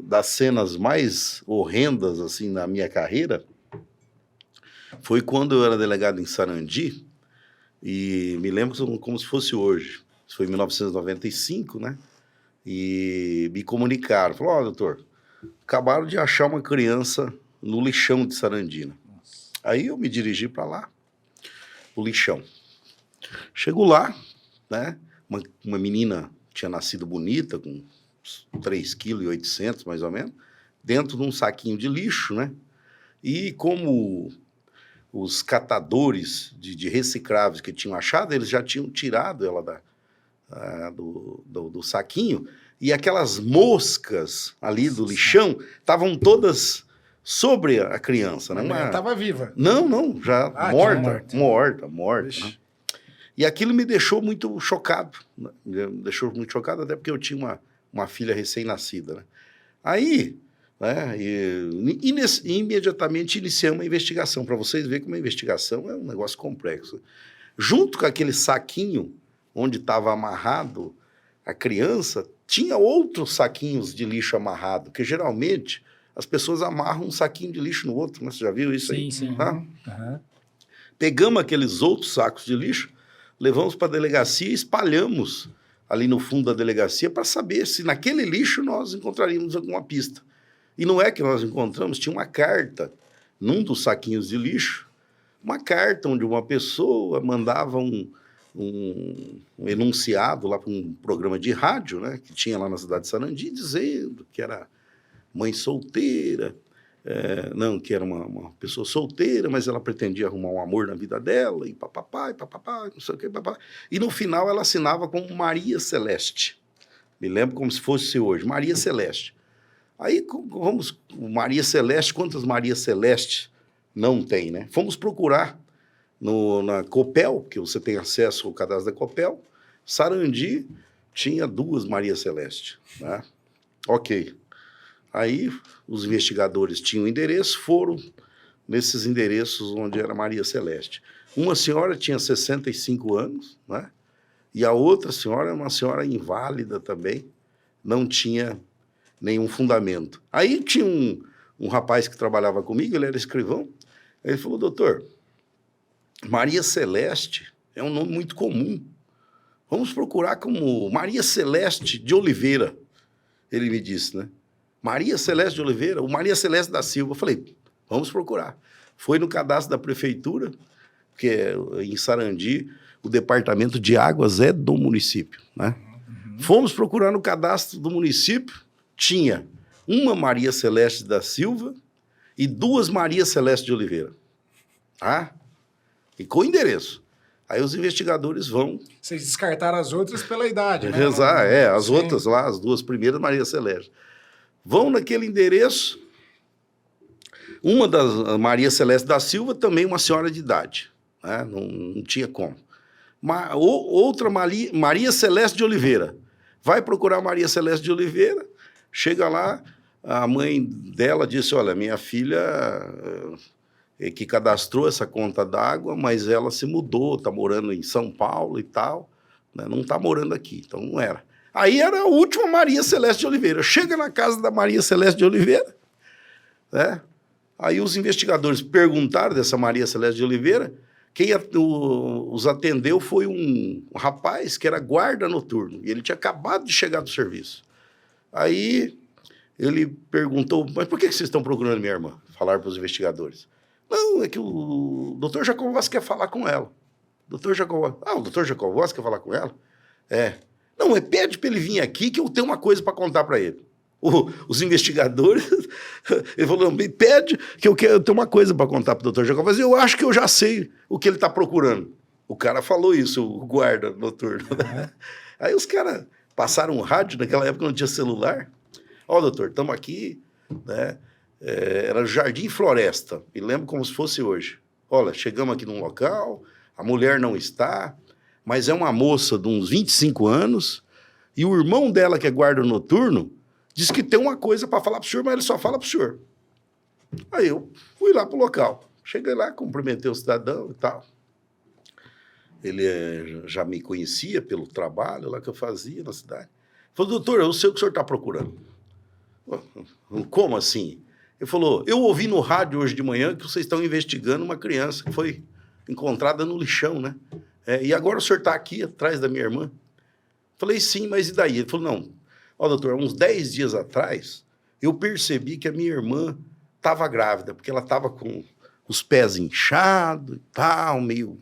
das cenas mais horrendas assim na minha carreira foi quando eu era delegado em Sarandi, e me lembro como se fosse hoje. Isso foi em 1995, né? E me comunicaram, falaram, doutor, acabaram de achar uma criança no lixão de Sarandina. Aí eu me dirigi para lá, o lixão. Chego lá, né? Uma menina tinha nascido bonita, com 3,8 kg, mais ou menos, dentro de um saquinho de lixo, né? E como os catadores de recicláveis que tinham achado, eles já tinham tirado ela do saquinho, e aquelas moscas ali do lixão estavam todas sobre a criança. Né? Ela estava viva? Não, já morta. Né? E aquilo me deixou muito chocado. Me deixou muito chocado, até porque eu tinha uma filha recém-nascida. Né? Aí, né, imediatamente iniciamos a investigação, para vocês verem como a investigação é um negócio complexo. Junto com aquele saquinho onde estava amarrado a criança, tinha outros saquinhos de lixo amarrado, que geralmente as pessoas amarram um saquinho de lixo no outro, né? Você já viu isso aí? Sim. Tá? Pegamos aqueles outros sacos de lixo, levamos para a delegacia e espalhamos ali no fundo da delegacia para saber se naquele lixo nós encontraríamos alguma pista. E não é que nós encontramos, tinha uma carta num dos saquinhos de lixo, uma carta onde uma pessoa mandava um enunciado lá para um programa de rádio, né, que tinha lá na cidade de Sarandi, dizendo que era mãe solteira, que era uma pessoa solteira, mas ela pretendia arrumar um amor na vida dela, e papapá, não sei o que, papapá. E no final ela assinava como Maria Celeste. Me lembro como se fosse hoje, Maria Celeste. Aí, Maria Celeste, quantas Maria Celeste não tem, né? Fomos procurar na Copel, que você tem acesso ao cadastro da Copel. Sarandi tinha 2 Maria Celeste, né? Ok. Aí, os investigadores tinham endereço, foram nesses endereços onde era Maria Celeste. Uma senhora tinha 65 anos, né? E a outra senhora era uma senhora inválida também, não tinha nenhum fundamento. Aí tinha um rapaz que trabalhava comigo, ele era escrivão, ele falou, doutor, Maria Celeste é um nome muito comum, vamos procurar como Maria Celeste de Oliveira, ele me disse, né? Maria Celeste de Oliveira, o Maria Celeste da Silva. Eu falei, vamos procurar. Foi no cadastro da prefeitura, que é em Sarandi, o departamento de águas é do município, né? Fomos procurar no cadastro do município, tinha uma Maria Celeste da Silva e 2 Maria Celeste de Oliveira. Tá? E com endereço. Aí os investigadores vão... Vocês descartaram as outras pela idade, né? As outras lá, as 2 primeiras Maria Celeste. Vão naquele endereço, uma das Maria Celeste da Silva, também uma senhora de idade. Né? Não tinha como. Outra Maria Celeste de Oliveira. Vai procurar Maria Celeste de Oliveira, chega lá, a mãe dela disse, olha, minha filha que cadastrou essa conta d'água, mas ela se mudou, está morando em São Paulo e tal, né? Não está morando aqui, então não era. Aí era a última Maria Celeste de Oliveira. Chega na casa da Maria Celeste de Oliveira, né? Aí os investigadores perguntaram dessa Maria Celeste de Oliveira, quem os atendeu foi um rapaz que era guarda noturno, e ele tinha acabado de chegar do serviço. Aí ele perguntou, mas por que vocês estão procurando minha irmã? Falaram para os investigadores. Não, é que o doutor Jacovós quer falar com ela. O doutor Jacovós quer falar com ela? Não, pede para ele vir aqui que eu tenho uma coisa para contar para ele. Os investigadores, ele falou, pede que eu tenho uma coisa para contar para o doutor Jacovós, eu acho que eu já sei o que ele está procurando. O cara falou isso, o guarda noturno. Aí os caras passaram um rádio, naquela época não tinha celular. Doutor, estamos aqui, né? Era Jardim Floresta, me lembro como se fosse hoje. Olha, chegamos aqui num local, a mulher não está, mas é uma moça de uns 25 anos, e o irmão dela, que é guarda noturno, diz que tem uma coisa para falar para o senhor, mas ele só fala para o senhor. Aí eu fui lá para o local. Cheguei lá, cumprimentei o cidadão e tal. Ele já me conhecia pelo trabalho lá que eu fazia na cidade. Falou, doutor, eu sei o que o senhor está procurando. Como assim? Ele falou, eu ouvi no rádio hoje de manhã que vocês estão investigando uma criança que foi encontrada no lixão, né? E agora o senhor está aqui atrás da minha irmã? Falei, sim, mas e daí? Ele falou, não, ó, doutor, uns 10 dias atrás, eu percebi que a minha irmã estava grávida, porque ela estava com os pés inchados e tal, meio...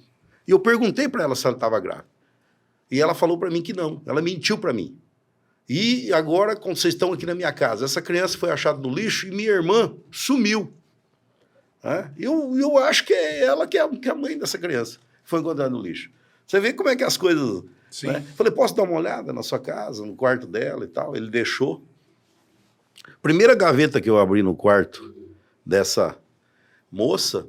E eu perguntei para ela se ela estava grávida. E ela falou para mim que não, ela mentiu para mim. E agora, quando vocês estão aqui na minha casa, essa criança foi achada no lixo e minha irmã sumiu. Eu acho que é ela que é a mãe dessa criança, foi encontrada no lixo. Você vê como é que as coisas... Sim. Né? Falei, posso dar uma olhada na sua casa, no quarto dela e tal? Ele deixou. Primeira gaveta que eu abri no quarto dessa moça,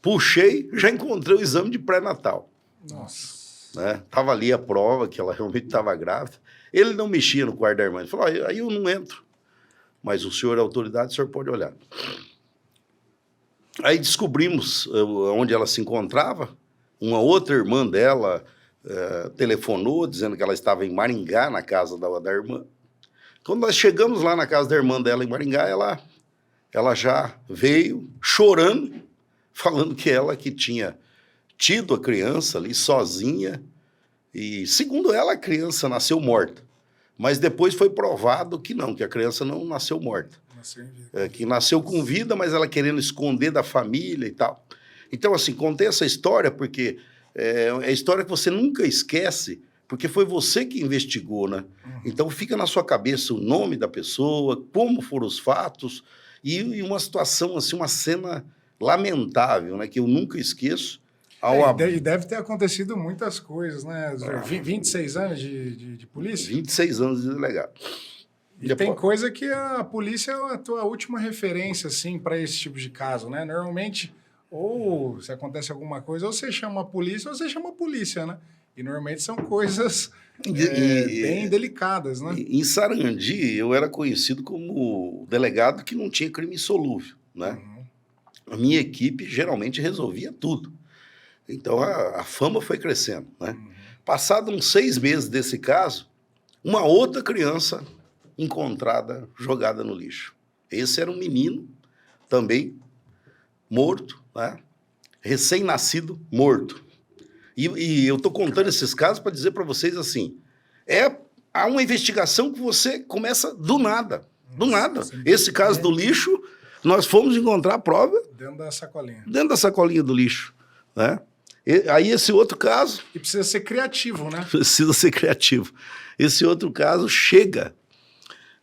puxei, já encontrei o exame de pré-natal. Nossa. Né? Tava ali a prova que ela realmente estava grávida. Ele não mexia no quarto da irmã. Ele falou, aí eu não entro. Mas o senhor é autoridade, o senhor pode olhar. Aí descobrimos onde ela se encontrava. Uma outra irmã dela telefonou, dizendo que ela estava em Maringá, na casa da irmã. Quando nós chegamos lá na casa da irmã dela em Maringá, ela já veio chorando, falando que ela que tinha tido a criança ali sozinha. E, segundo ela, a criança nasceu morta. Mas depois foi provado que não, que a criança não nasceu morta. Que nasceu com vida, mas ela querendo esconder da família e tal. Então, assim, contei essa história porque é a história que você nunca esquece, porque foi você que investigou, né? Então, fica na sua cabeça o nome da pessoa, como foram os fatos, e uma situação, assim, uma cena lamentável, né? Que eu nunca esqueço. E deve ter acontecido muitas coisas, né? 26 anos de polícia? 26 anos de delegado. E tem coisa que a polícia é a tua última referência, assim, para esse tipo de caso, né? Normalmente, ou se acontece alguma coisa, ou você chama a polícia, ou você chama a polícia, né? E normalmente são coisas bem delicadas, né? Em Sarandi, eu era conhecido como o delegado que não tinha crime insolúvel, né? A minha equipe geralmente resolvia tudo. Então, a fama foi crescendo, né? Passado uns 6 meses desse caso, uma outra criança encontrada, jogada no lixo. Esse era um menino, também morto, né? Recém-nascido, morto. E eu estou contando esses casos para dizer para vocês assim, há uma investigação que você começa do nada, do nada. Esse caso do lixo, nós fomos encontrar a prova... Dentro da sacolinha. Dentro da sacolinha do lixo, né? Aí esse outro caso... E precisa ser criativo, né? Precisa ser criativo. Esse outro caso chega,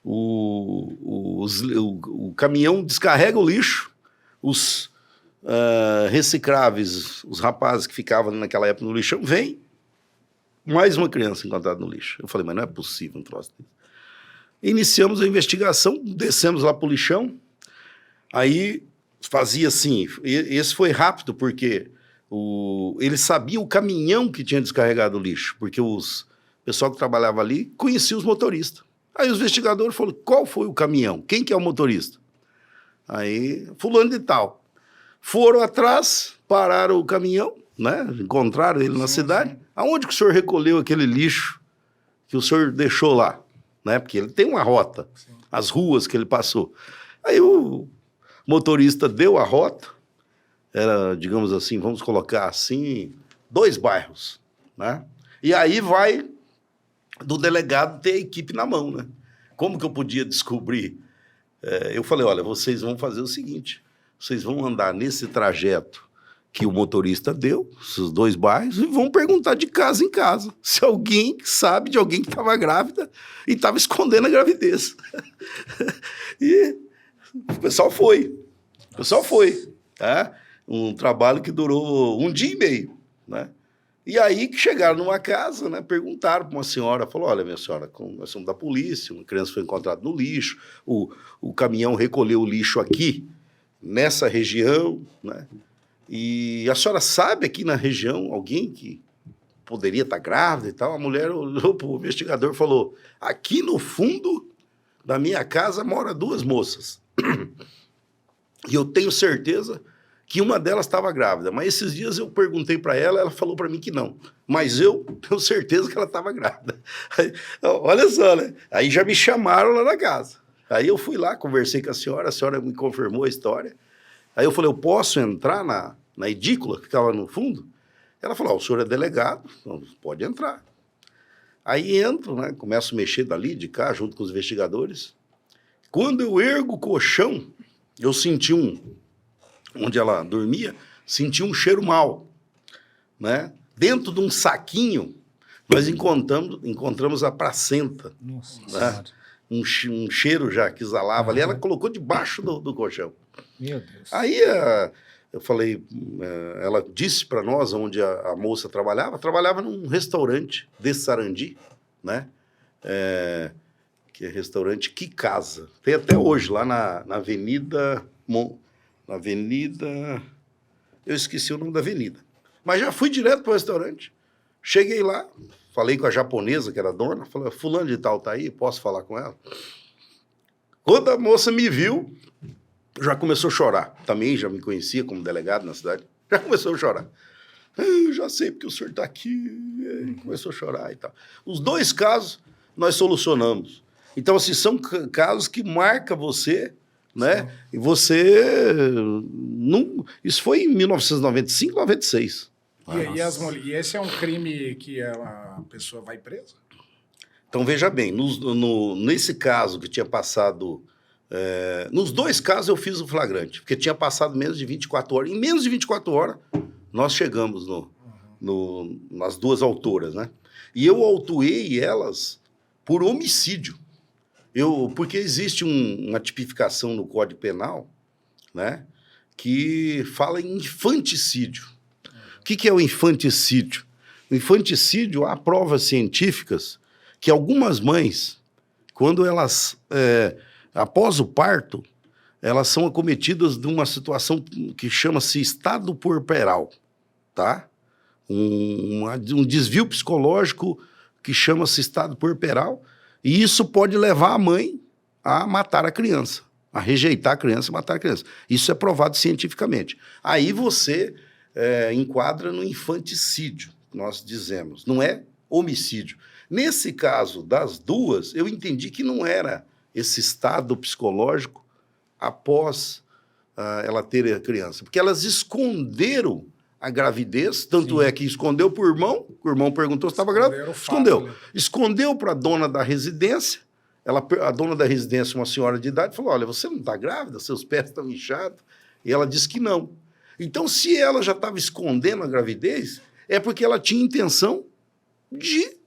o caminhão descarrega o lixo, os recicláveis, os rapazes que ficavam naquela época no lixão, vem, mais uma criança encontrada no lixo. Eu falei, mas não é possível um troço desse. Iniciamos a investigação, descemos lá para o lixão, aí fazia assim, esse foi rápido, porque... Ele sabia o caminhão que tinha descarregado o lixo, porque o pessoal que trabalhava ali conhecia os motoristas. Aí os investigadores falaram, qual foi o caminhão? Quem que é o motorista? Aí, fulano de tal. Foram atrás, pararam o caminhão, né? Encontraram ele na cidade. Sim. Aonde que o senhor recolheu aquele lixo que o senhor deixou lá? Né? Porque ele tem uma rota, sim, as ruas que ele passou. Aí o motorista deu a rota, era, digamos assim, vamos colocar assim, 2 bairros, né? E aí vai do delegado ter a equipe na mão, né? Como que eu podia descobrir? Eu falei, olha, vocês vão fazer o seguinte, vocês vão andar nesse trajeto que o motorista deu, esses 2 bairros, e vão perguntar de casa em casa se alguém sabe de alguém que estava grávida e estava escondendo a gravidez. E o pessoal foi. Tá? Um trabalho que durou 1 dia e meio, né? E aí que chegaram numa casa, né, perguntaram para uma senhora, falou, olha, minha senhora, nós somos da polícia, uma criança foi encontrada no lixo, o caminhão recolheu o lixo aqui, nessa região, né? E a senhora sabe aqui na região alguém que poderia estar grávida e tal? A mulher olhou para o investigador e falou, aqui no fundo da minha casa mora 2 moças. E eu tenho certeza que uma delas estava grávida. Mas esses dias eu perguntei para ela, ela falou para mim que não. Mas eu tenho certeza que ela estava grávida. Aí, olha só, né? Aí já me chamaram lá na casa. Aí eu fui lá, conversei com a senhora me confirmou a história. Aí eu falei, eu posso entrar na edícula que ficava no fundo? Ela falou, o senhor é delegado, então pode entrar. Aí entro, né? Começo a mexer dali, de cá, junto com os investigadores. Quando eu ergo o colchão, eu senti onde ela dormia, senti um cheiro mal, né? Dentro de um saquinho, nós encontramos a placenta. Nossa, né? Um cheiro já que exalava ali, ela colocou debaixo do colchão. Meu Deus. Aí eu falei, ela disse para nós onde a moça trabalhava num restaurante desse Sarandi, né? Que é restaurante Que Casa. Tem até hoje, lá na Avenida... Na Avenida... Eu esqueci o nome da avenida. Mas já fui direto para o restaurante. Cheguei lá, falei com a japonesa, que era a dona, falei, fulano de tal tá aí, posso falar com ela? Quando a moça me viu, já começou a chorar. Também já me conhecia como delegado na cidade. Já começou a chorar. Eu já sei porque o senhor está aqui. Começou a chorar e tal. Os 2 casos nós solucionamos. Então, assim, são casos que marcam você, né? Sim. E você... Não... Isso foi em 1995, 96. E esse é um crime que a pessoa vai presa? Então, veja bem, nesse caso que tinha passado... nos 2 casos eu fiz o flagrante, porque tinha passado menos de 24 horas. Em menos de 24 horas, nós chegamos nas 2 autoras, né? E eu autuei elas por homicídio. Porque existe uma tipificação no Código Penal, né, que fala em infanticídio. O que é o infanticídio? O infanticídio, há provas científicas que algumas mães, quando elas, após o parto, elas são acometidas de uma situação que chama-se estado puerperal, tá? Um desvio psicológico que chama-se estado puerperal, e isso pode levar a mãe a matar a criança, a rejeitar a criança e matar a criança. Isso é provado cientificamente. Aí você enquadra no infanticídio, nós dizemos, não é homicídio. Nesse caso das 2, eu entendi que não era esse estado psicológico após ela ter a criança, porque elas esconderam a gravidez, tanto Sim. é que escondeu para o irmão perguntou se estava grávida, escondeu. Escondeu para a dona da residência, a dona da residência, uma senhora de idade, falou, olha, você não está grávida, seus pés estão inchados, e ela disse que não. Então, se ela já estava escondendo a gravidez, é porque ela tinha intenção de,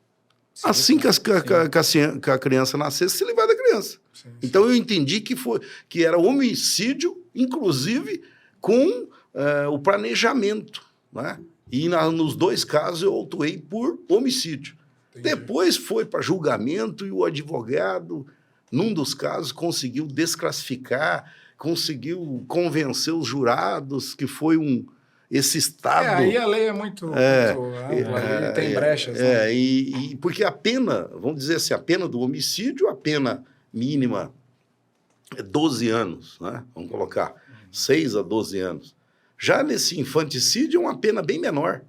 assim que a criança nascesse, se livrar da criança. Sim. Então, eu entendi que era homicídio, inclusive com o planejamento. Né? E nos 2 casos eu autuei por homicídio. Entendi. Depois foi para julgamento e o advogado, num dos casos, conseguiu desclassificar, conseguiu convencer os jurados que foi esse estado... aí a lei é muito ampla, tem brechas. Né? Porque a pena, vamos dizer assim, a pena do homicídio, a pena mínima é 12 anos, né? Vamos colocar 6 a 12 anos. Já nesse infanticídio é uma pena bem menor,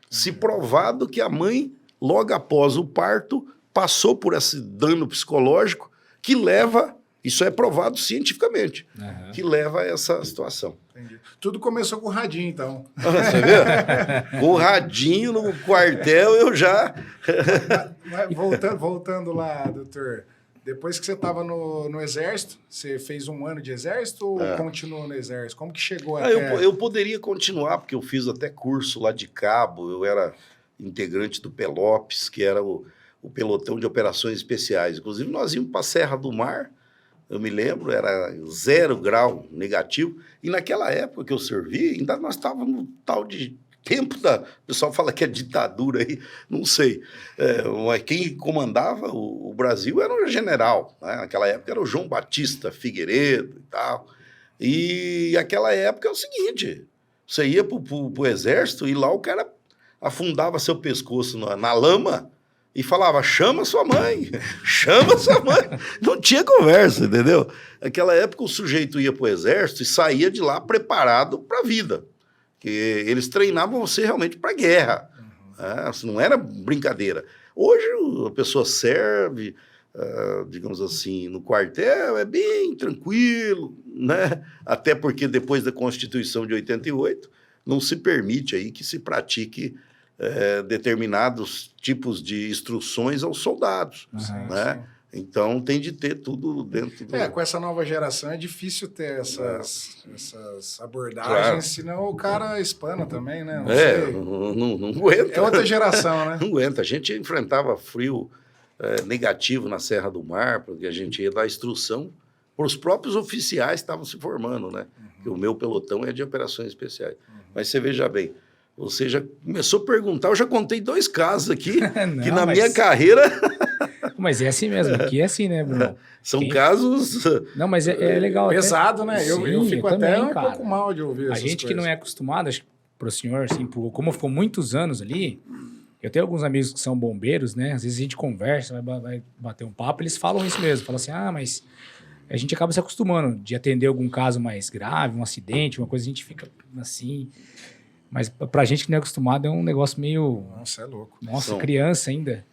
se provado que a mãe, logo após o parto, passou por esse dano psicológico que leva, isso é provado cientificamente, que leva a essa situação. Entendi. Tudo começou com o radinho, então. Você viu? Com o radinho no quartel eu já... Mas voltando lá, doutor... Depois que você estava no Exército, você fez 1 ano de Exército ou continuou no Exército? Como que chegou até... Eu poderia continuar, porque eu fiz até curso lá de cabo, eu era integrante do Pelopes, que era o pelotão de operações especiais. Inclusive, nós íamos para a Serra do Mar, eu me lembro, era 0 grau negativo, e naquela época que eu servi, ainda nós estávamos no tal de... tempo o pessoal fala que é ditadura aí, não sei. Mas quem comandava o Brasil era o general, né? Naquela época era o João Batista Figueiredo e tal. E aquela época é o seguinte, você ia pro exército e lá o cara afundava seu pescoço na lama e falava, chama sua mãe, chama sua mãe. Não tinha conversa, entendeu? Naquela época o sujeito ia pro exército e saía de lá preparado para a vida. que eles treinavam você realmente para guerra. Não era brincadeira. Hoje a pessoa serve, digamos assim, no quartel, é bem tranquilo, né? Até porque depois da Constituição de 88, não se permite aí que se pratique determinados tipos de instruções aos soldados, né? Sim. Então tem de ter tudo dentro do... com essa nova geração é difícil ter essas abordagens, claro. Senão o cara espana também, né? Não aguenta. É outra geração, né? Não aguenta. A gente enfrentava frio negativo na Serra do Mar, porque a gente ia dar instrução para os próprios oficiais que estavam se formando, né? Porque o meu pelotão é de operações especiais. Mas você veja bem, você já começou a perguntar, eu já contei 2 casos aqui, não, que na minha carreira... Mas é assim mesmo, aqui é assim, né, Bruno? São casos... Não, mas é legal. Pesado, né? Sim, eu fico até também, um pouco mal de ouvir essas coisas. A gente que não é acostumado, acho que pro senhor, assim, como ficou muitos anos ali, eu tenho alguns amigos que são bombeiros, né? Às vezes a gente conversa, vai bater um papo, eles falam isso mesmo. Falam assim, mas a gente acaba se acostumando de atender algum caso mais grave, um acidente, uma coisa, a gente fica assim... Mas pra gente que não é acostumado, é um negócio meio... Nossa, é louco. Nossa, criança ainda.